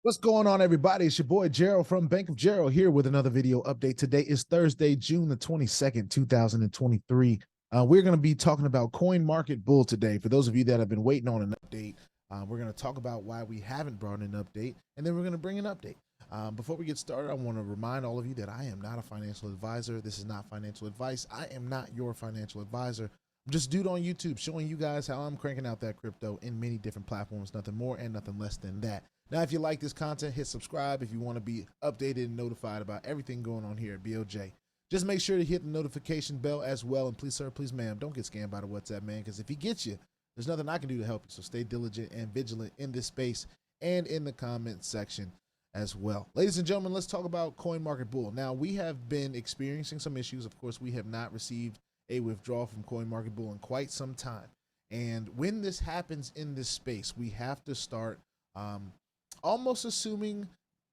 What's going on, everybody? It's your boy Gerald from Bank of Gerald here with another video update. Today is Thursday, June the 22nd, 2023. We're going to be talking about Coin Market Bull today. For those of you that have been waiting on an update, we're going to talk about why we haven't brought an update, and then we're going to bring an update. Before we get started, I want to remind all of you that I am not a financial advisor. This is not financial advice. I am not your financial advisor. I'm just a dude on YouTube showing you guys how I'm cranking out that crypto in many different platforms, nothing more and nothing less than that. Now, if you like this content, hit subscribe if you want to be updated and notified about everything going on here at BOJ. Just make sure to hit the notification bell as well. And please, sir, please, ma'am, don't get scammed by the WhatsApp man, because if he gets you, there's nothing I can do to help you. So stay diligent and vigilant in this space and in the comment section as well. Ladies and gentlemen, let's talk about Coin Market Bull. Now, we have been experiencing some issues. Of course, we have not received a withdrawal from Coin Market Bull in quite some time. And when this happens in this space, we have to start almost assuming,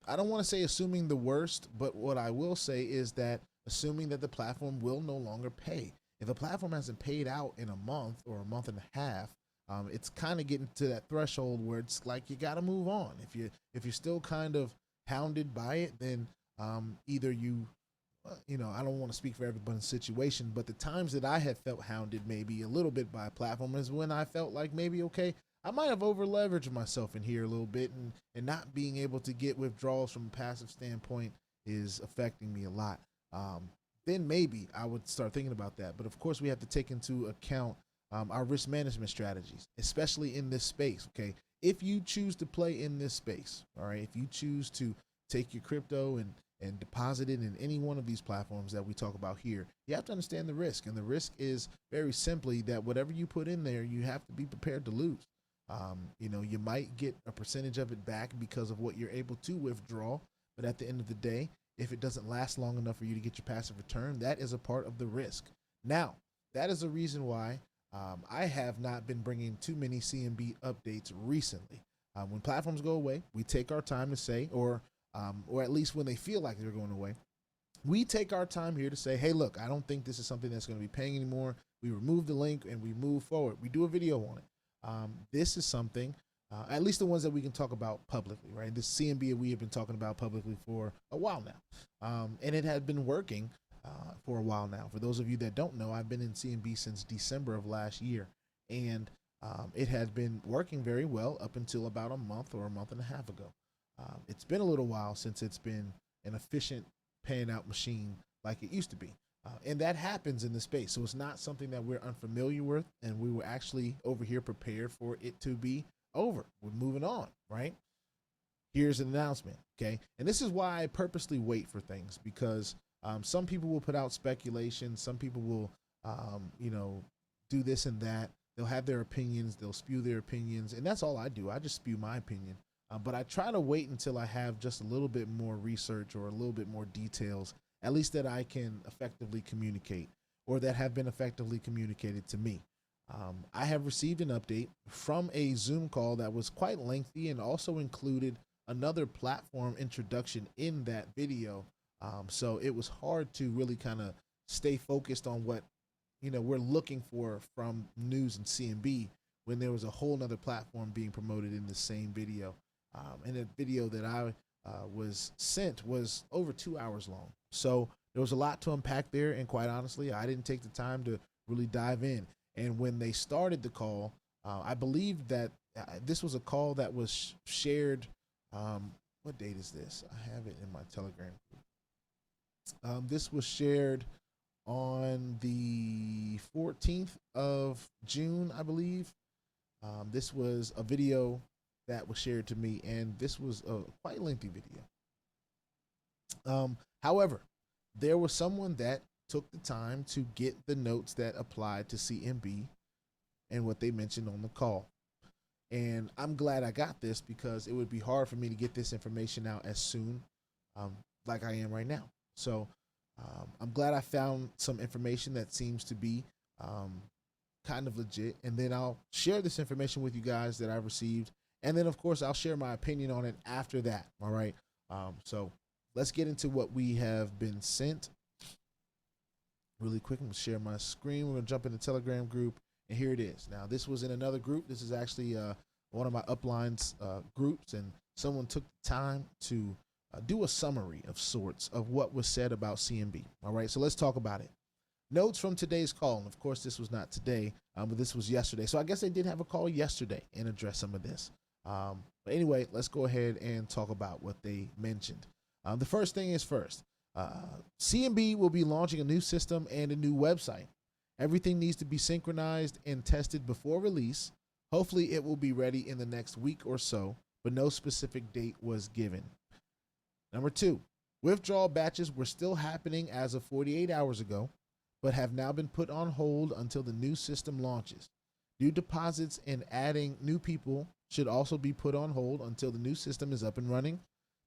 I don't want to say assuming the worst, but what I will say is that assuming that the platform will no longer pay. If a platform hasn't paid out in a month or a month and a half, it's kind of getting to that threshold where it's like you got to move on. If you're still kind of hounded by it, then either you know, I don't want to speak for everybody's situation, but the times that I have felt hounded maybe a little bit by a platform is when I felt like maybe, okay, I might have over leveraged myself in here a little bit, and not being able to get withdrawals from a passive standpoint is affecting me a lot. Then maybe I would start thinking about that. But of course, we have to take into account our risk management strategies, especially in this space. Okay, if you choose to play in this space, all right, if you choose to take your crypto and deposit it in any one of these platforms that we talk about here, you have to understand the risk. And the risk is very simply that whatever you put in there, you have to be prepared to lose. You know, you might get a percentage of it back because of what you're able to withdraw. But at the end of the day, if it doesn't last long enough for you to get your passive return, that is a part of the risk. Now, that is the reason why I have not been bringing too many CMB updates recently. When platforms go away, we take our time to say, or at least when they feel like they're going away, we take our time here to say, hey, look, I don't think this is something that's going to be paying anymore. We remove the link and we move forward. We do a video on it. This is something, at least the ones that we can talk about publicly, right? This CMB we have been talking about publicly for a while now. And it had been working for a while now. For those of you that don't know, I've been in CMB since December of last year. And it had been working very well up until about a month or a month and a half ago. It's been a little while since it's been an efficient paying out machine like it used to be. And that happens in the space. So it's not something that we're unfamiliar with, and we were actually over here prepared for it to be over. We're moving on, right? Here's an announcement, okay? And this is why I purposely wait for things, because some people will put out speculation. Some people will, you know, do this and that. They'll have their opinions. They'll spew their opinions. And that's all I do. I just spew my opinion. But I try to wait until I have just a little bit more research or a little bit more details, at least that I can effectively communicate, or that have been effectively communicated to me. I have received an update from a Zoom call that was quite lengthy and also included another platform introduction in that video. So it was hard to really kind of stay focused on what, you know, we're looking for from news and CMB when there was a whole nother platform being promoted in the same video. And the video that I was sent was over 2 hours long. So there was a lot to unpack there, and quite honestly, I didn't take the time to really dive in. And when they started the call, I believe that this was a call that was shared. What date is this? I have it in my Telegram group. This was shared on the 14th of June, I believe. This was a video that was shared to me, and this was a quite lengthy video. However, there was someone that took the time to get the notes that applied to CMB and what they mentioned on the call. And I'm glad I got this, because it would be hard for me to get this information out as soon like I am right now. So I'm glad I found some information that seems to be kind of legit. And then I'll share this information with you guys that I've received. And then, of course, I'll share my opinion on it after that. All right. So let's get into what we have been sent really quick. I'm going to share my screen. We're going to jump in the Telegram group, and here it is. Now, this was in another group. This is actually one of my uplines groups, and someone took the time to do a summary of sorts of what was said about CMB. All right, so let's talk about it. Notes from today's call, and of course this was not today, but this was yesterday. So I guess they did have a call yesterday and address some of this. But anyway, let's go ahead and talk about what they mentioned. The first thing is first, CMB will be launching a new system and a new website. Everything needs to be synchronized and tested before release. Hopefully it will be ready in the next week or so, but no specific date was given. Number two, withdrawal batches were still happening as of 48 hours ago, but have now been put on hold until the new system launches. New deposits and adding new people should also be put on hold until the new system is up and running.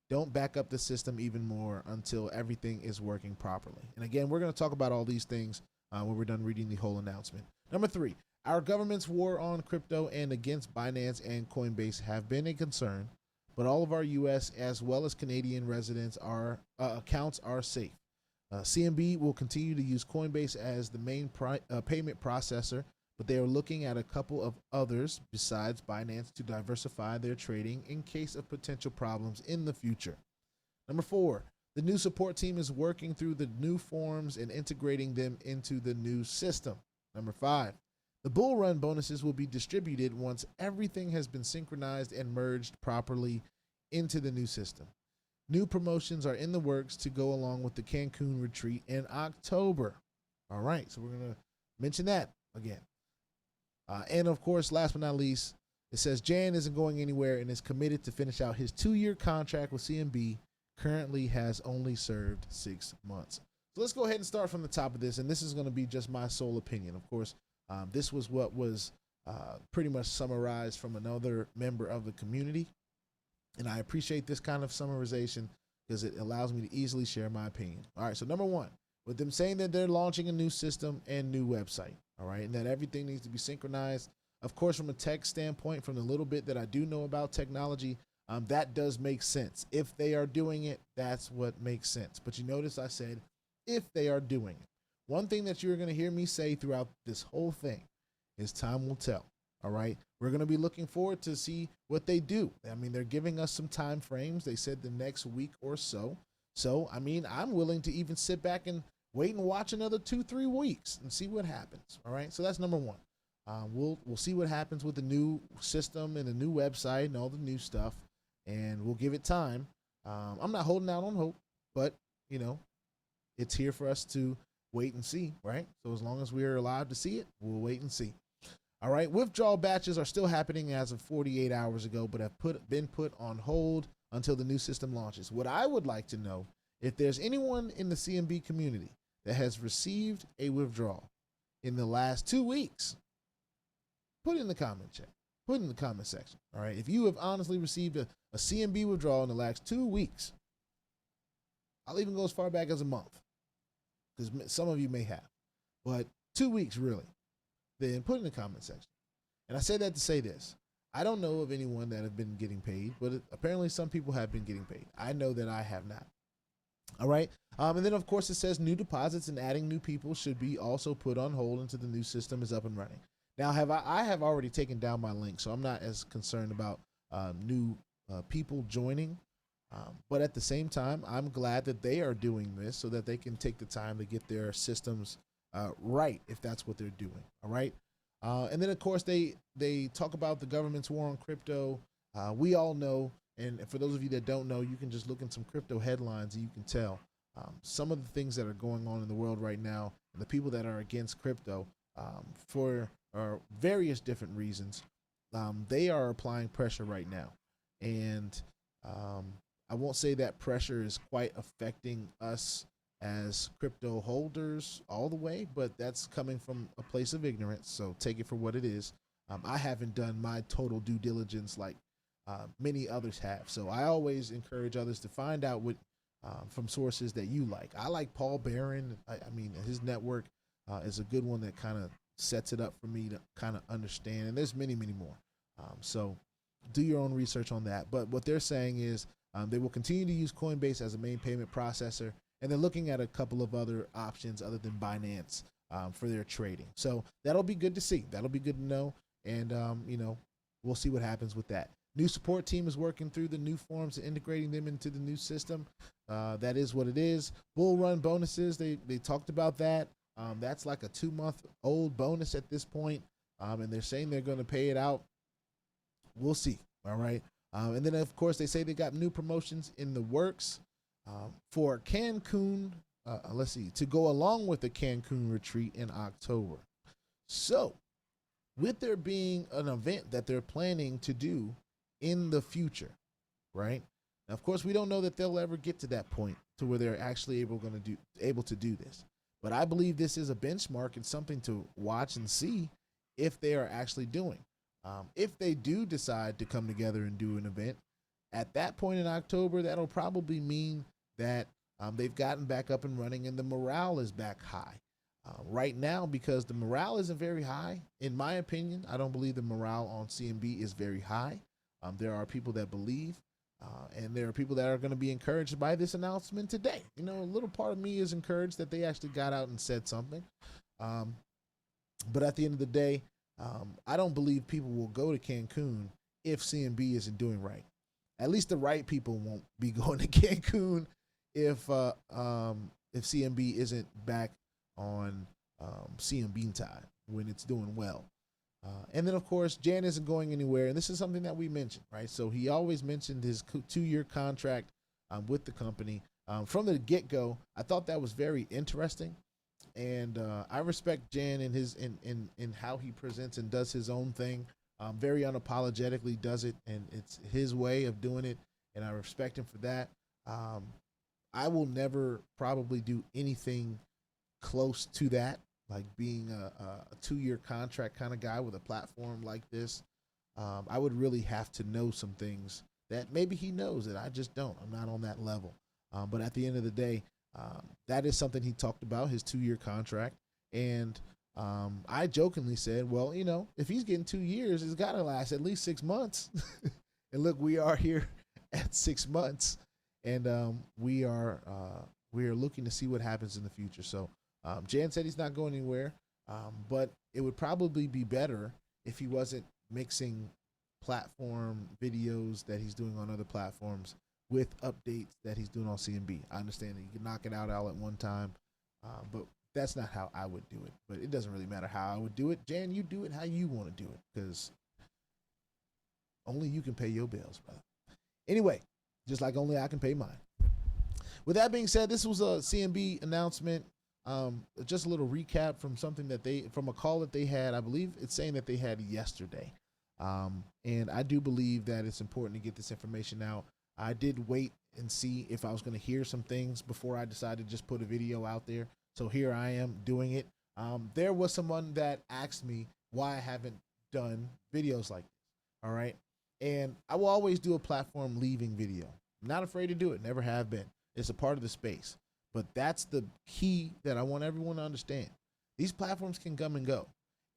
Don't back up the system even more until everything is working properly. And again, we're going to talk about all these things when we're done reading the whole announcement. Number three, our government's war on crypto and against Binance and Coinbase have been a concern, but all of our U.S. as well as Canadian residents' accounts are safe. CMB will continue to use Coinbase as the main payment processor, but they are looking at a couple of others besides Binance to diversify their trading in case of potential problems in the future. Number four, the new support team is working through the new forms and integrating them into the new system. Number five, the bull run bonuses will be distributed once everything has been synchronized and merged properly into the new system. New promotions are in the works to go along with the Cancun retreat in October. All right, so we're going to mention that again. And of course, last but not least, it says Jan isn't going anywhere and is committed to finish out his 2-year contract with CMB. Currently has only served 6 months. So let's go ahead and start from the top of this. And this is going to be just my sole opinion. Of course, this was what was pretty much summarized from another member of the community. And I appreciate this kind of summarization because it allows me to easily share my opinion. All right, so number one, with them saying that they're launching a new system and new website, all right, and that everything needs to be synchronized. Of course, from a tech standpoint, from the little bit that I do know about technology, that does make sense. If they are doing it, that's what makes sense. But you notice I said, if they are doing it. One thing that you're going to hear me say throughout this whole thing is time will tell. All right. We're going to be looking forward to see what they do. I mean, they're giving us some time frames. They said the next week or so. So, I mean, I'm willing to even sit back and wait and watch another 2-3 weeks and see what happens. All right. So that's number one. We'll see what happens with the new system and the new website and all the new stuff. And we'll give it time. I'm not holding out on hope, but, you know, it's here for us to wait and see, right? So as long as we're alive to see it, we'll wait and see. All right, withdrawal batches are still happening as of 48 hours ago, but have been put on hold until the new system launches. What I would like to know, if there's anyone in the CMB community that has received a withdrawal in the last 2 weeks, put it in the comment section. All right, if you have honestly received a CMB withdrawal in the last 2 weeks, I'll even go as far back as a month, because some of you may have, but 2 weeks really, then put it in the comment section. And I say that to say this. I don't know of anyone that have been getting paid, but apparently some people have been getting paid. I know that I have not. All right. And then, of course, it says new deposits and adding new people should be also put on hold until the new system is up and running. Now, I have already taken down my link, so I'm not as concerned about new people joining. But at the same time, I'm glad that they are doing this so that they can take the time to get their systems right, if that's what they're doing. All right. And then, of course, they talk about the government's war on crypto. We all know, and for those of you that don't know, you can just look in some crypto headlines and you can tell some of the things that are going on in the world right now, and the people that are against crypto for various different reasons, they are applying pressure right now. And I won't say that pressure is quite affecting us as crypto holders all the way, but that's coming from a place of ignorance. So take it for what it is. I haven't done my total due diligence like many others have. So I always encourage others to find out what from sources that you like. I like Paul Barron. I mean, his network is a good one that kind of sets it up for me to kind of understand. And there's many, many more. So do your own research on that. But what they're saying is they will continue to use Coinbase as a main payment processor. And they're looking at a couple of other options other than Binance for their trading. So that'll be good to see. That'll be good to know. And, you know, we'll see what happens with that. New support team is working through the new forms and integrating them into the new system. That is what it is. Bull run bonuses, they talked about that. That's like a 2-month-old bonus at this point, and they're saying they're going to pay it out. We'll see. All right. And then, of course, they say they got new promotions in the works for Cancun. Let's see, to go along with the Cancun retreat in October. So, with there being an event that they're planning to do in the future, right? Now, of course, we don't know that they'll ever get to that point to where they're actually able to do this. But I believe this is a benchmark and something to watch and see if they are actually doing. If they do decide to come together and do an event, at that point in October, that'll probably mean that they've gotten back up and running and the morale is back high. Right now, because the morale isn't very high, in my opinion, I don't believe the morale on CMB is very high. There are people that believe, and there are people that are going to be encouraged by this announcement today. You know, a little part of me is encouraged that they actually got out and said something. But at the end of the day, I don't believe people will go to Cancun if CMB isn't doing right. At least the right people won't be going to Cancun if CMB isn't back on CMB time when it's doing well. And then, of course, Jan isn't going anywhere. And this is something that we mentioned, right? So he always mentioned his 2-year contract with the company. From the get-go, I thought that was very interesting. And I respect Jan in his in how he presents and does his own thing. Very unapologetically does it, and it's his way of doing it, and I respect him for that. I will never probably do anything close to that, like being a 2-year contract kind of guy with a platform like this. I would really have to know some things that maybe he knows that I just don't. I'm not on that level. But at the end of the day, that is something he talked about, his 2-year contract. And I jokingly said, well, you know, if he's getting 2 years, it's got to last at least 6 months. And look, we are here at 6 months, and we are looking to see what happens in the future. So Jan said he's not going anywhere, but it would probably be better if he wasn't mixing platform videos that he's doing on other platforms with updates that he's doing on CMB. I understand that you can knock it out all at one time, but that's not how I would do it. But it doesn't really matter how I would do it. Jan, you do it how you want to do it, because only you can pay your bills, brother. Anyway, just like only I can pay mine. With that being said, this was a CMB announcement. Just a little recap from something that from a call that they had. I believe it's saying that they had yesterday. And I do believe that it's important to get this information out. I did wait and see if I was going to hear some things before I decided to just put a video out there. So here I am doing it. There was someone that asked me why I haven't done videos like this. All right. And I will always do a platform leaving video. I'm not afraid to do it. Never have been. It's a part of the space. But that's the key that I want everyone to understand. These platforms can come and go.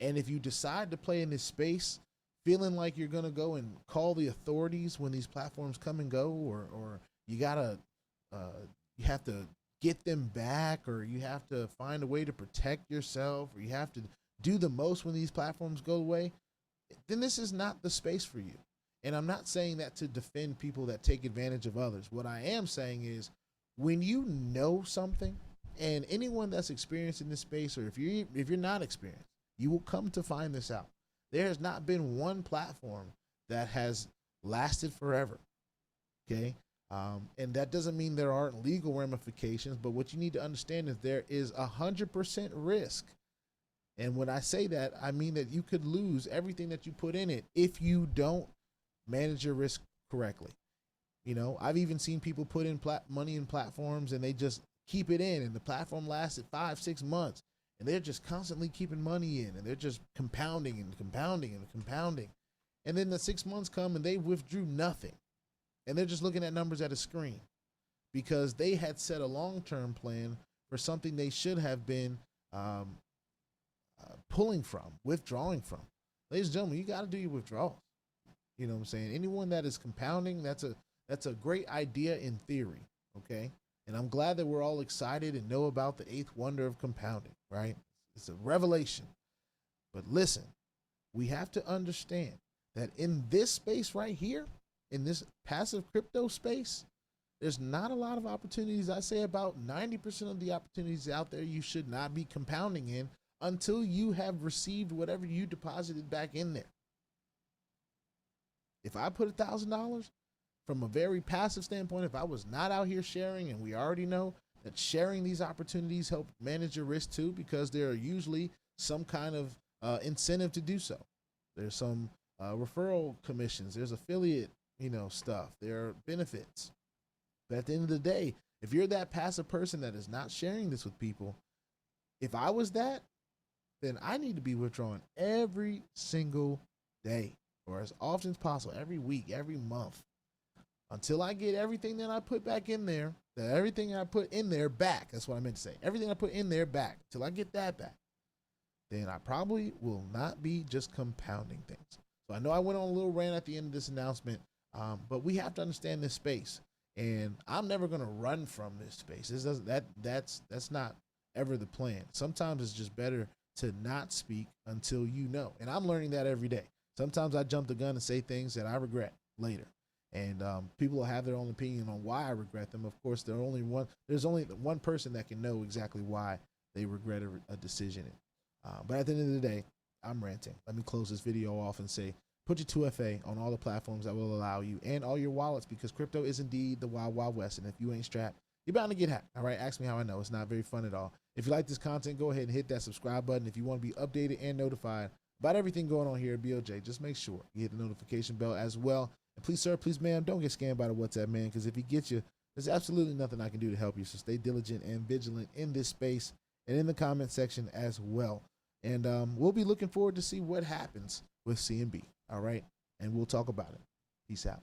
And if you decide to play in this space, feeling like you're going to go and call the authorities when these platforms come and go, or you have to get them back, or you have to find a way to protect yourself, or you have to do the most when these platforms go away, then this is not the space for you. And I'm not saying that to defend people that take advantage of others. What I am saying is, when you know something, and anyone that's experienced in this space, or if you're not experienced, you will come to find this out. There has not been one platform that has lasted forever. Okay. And that doesn't mean there aren't legal ramifications, but what you need to understand is there is 100% risk. And when I say that, I mean that you could lose everything that you put in it if you don't manage your risk correctly. You know, I've even seen people put in money in platforms and they just keep it in, and the platform lasted 5-6 months, and they're just constantly keeping money in, and they're just compounding and compounding and compounding. And then the 6 months come and they withdrew nothing. And they're just looking at numbers at a screen because they had set a long-term plan for something they should have been withdrawing from. Ladies and gentlemen, you got to do your withdrawals. You know what I'm saying? Anyone that is compounding, that's a great idea in theory, okay? And I'm glad that we're all excited and know about the 8th wonder of compounding, right? It's a revelation. But listen, we have to understand that in this space right here, in this passive crypto space, there's not a lot of opportunities. I say about 90% of the opportunities out there you should not be compounding in until you have received whatever you deposited back in there. If I put $1,000 from a very passive standpoint, if I was not out here sharing, and we already know that sharing these opportunities help manage your risk too, because there are usually some kind of incentive to do so. There's some referral commissions, there's affiliate, stuff, there are benefits. But at the end of the day, if you're that passive person that is not sharing this with people, if I was that, then I need to be withdrawing every single day, or as often as possible, every week, every month, until I get everything that I put back in there, everything I put in there back. That's what I meant to say. Everything I put in there back, till I get that back. Then I probably will not be just compounding things. So I know I went on a little rant at the end of this announcement, but we have to understand this space. And I'm never going to run from this space. That's not ever the plan. Sometimes it's just better to not speak until you know. And I'm learning that every day. Sometimes I jump the gun and say things that I regret later. And people will have their own opinion on why I regret them. Of course, there's only one person that can know exactly why they regret a decision. But at the end of the day, I'm ranting. Let me close this video off and say, put your 2FA on all the platforms that will allow you, and all your wallets, because crypto is indeed the wild, wild west. And if you ain't strapped, you're bound to get hacked. All right, ask me how I know. It's not very fun at all. If you like this content, go ahead and hit that subscribe button. If you want to be updated and notified about everything going on here at BOJ, just make sure you hit the notification bell as well. And please, sir, please, ma'am, don't get scammed by the WhatsApp man, because if he gets you, there's absolutely nothing I can do to help you. So stay diligent and vigilant in this space and in the comment section as well. And we'll be looking forward to see what happens with CNB. All right, and we'll talk about it. Peace out.